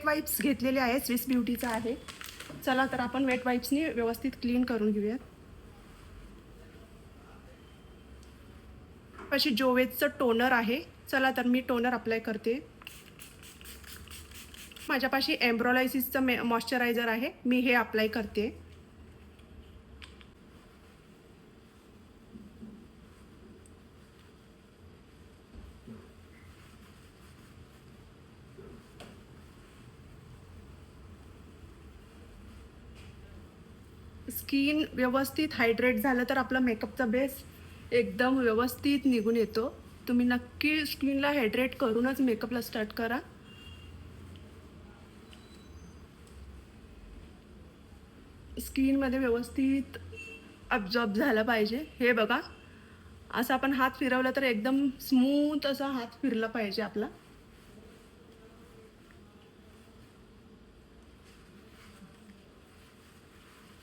Wipes घेतलेले आहे, Swiss ब्युटीचा आहे. चला तर आपण वेट वाईप्सनी व्यवस्थित क्लीन करून घेऊया. अशी जोवेजचं टोनर आहे. चला तर मी टोनर अप्लाय करते. माझ्यापाशी एम्ब्रोलायसिसचं मॉइश्चरायझर आहे, मी हे अप्लाय करते. स्किन व्यवस्थित हायड्रेट झालं तर आपला मेकअपचा बेस एकदम व्यवस्थित निघून येतो. तुम्ही नक्की स्किनला हायड्रेट करूनच मेकअपला स्टार्ट करा. स्किनमध्ये व्यवस्थित अब्झॉर्ब झालं पाहिजे. हे बघा, असं आपण हात फिरवला तर एकदम स्मूथ असा हात फिरला पाहिजे आपला.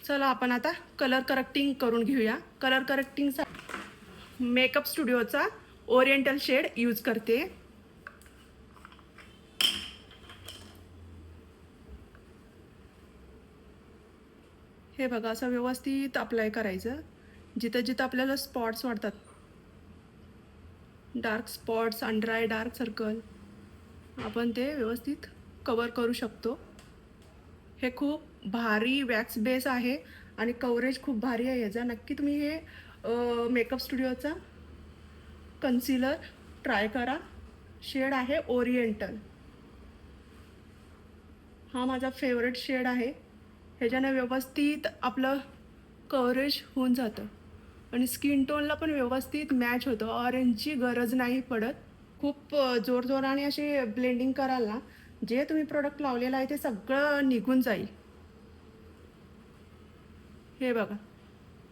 चला आपण आता कलर करेक्टिंग करून घेऊया. कलर करेक्टिंगचा मेकअप स्टुडिओचा ओरिएंटल शेड यूज करते. हे बघा, असं व्यवस्थित अप्लाय करायचं. जिथं जिथं आपल्याला स्पॉट्स वाटतात, dark spots, under eye dark circle, आपण ते व्यवस्थित कवर करू शकतो. हे खूप भारी वॅक्स बेस आहे आणि कव्हरेज खूप भारी आहे याचा. नक्की तुम्ही हे मेकअप स्टुडिओचा कन्सिलर ट्राय करा. शेड आहे ओरिएंटल. हा माझा फेवरेट शेड आहे. ह्याच्याने व्यवस्थित आपलं कव्हरेज होऊन जातं आणि स्किन टोनला पण व्यवस्थित मॅच होतं. ऑरेंजची गरज नाही पडत. खूप जोरजोराने असे ब्लेंडिंग कराल ना, जे तुम्ही प्रोडक्ट लावलेलं आहे ते सगळं निघून जाईल. हे बघा,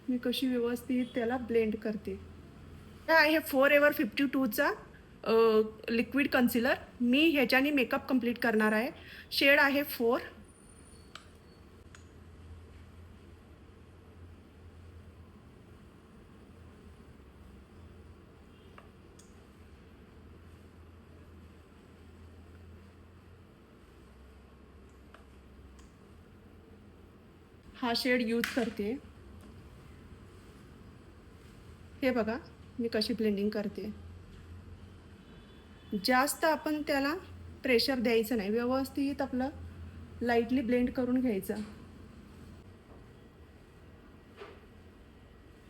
मी कशी व्यवस्थित त्याला ब्लेंड करते. हे आहे फॉरएव्हर 52चा लिक्विड कन्सिलर. मी ह्याच्याने मेकअप कंप्लीट करणार आहे. शेड आहे 4. हा शेड यूज करते. हे बघा, मी कशी ब्लेंडिंग करते. जास्त आपण त्याला प्रेशर द्यायचं नाही, व्यवस्थित आपलं लाईटली ब्लेंड करून घ्यायचं.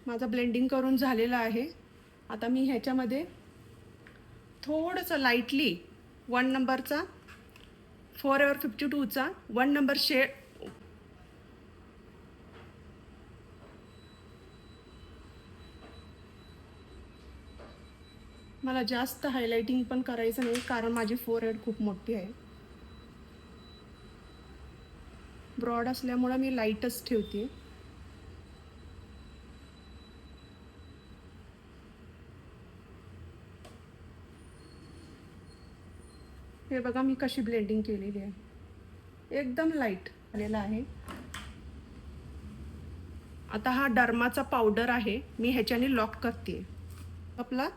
माझं ब्लेंडिंग करून झालेलं आहे. आता मी ह्याच्यामध्ये थोडंसं लाईटली 1 नंबरचा फॉरएव्हर 52चा 1 नंबर शेड मला जास्त हायलाइटिंग पण करायचं नाही, कारण माझी फोरहेड खूप मोठी आहे. ब्रॉड असल्यामुळे मी लाईटच ठेवते. हे बघा, मी कशी ब्लेंडिंग केलेली आहे. एकदम लाईट आलेला आहे. आता हा डर्माचा पावडर आहे, मी ह्याच्याने लॉक करते. आपला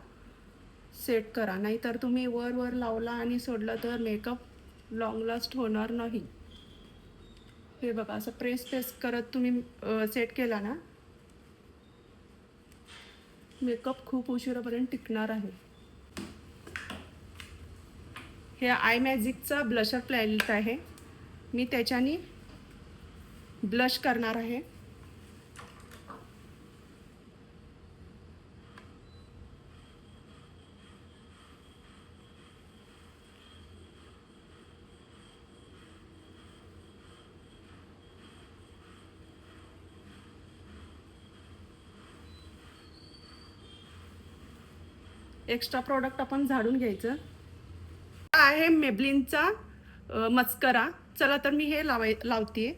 सेट करा, नाहीतर तुम्ही वर वर लावला आणि सोडला तर मेकअप लॉंग लास्ट होणार नाही. हे बघा, असं प्रेस करत तुम्ही सेट केला ना, मेकअप खूप उशिरापर्यंत टिकणार आहे. हे आय मॅजिकचा ब्लशर पॅलेट आहे, मी त्याच्याने ब्लश करणार आहे. एक्स्ट्रा प्रोडक्ट आपण झाडून घ्यायचं. आहे मेबलिनचा मस्करा. चला तर मी हे लावते.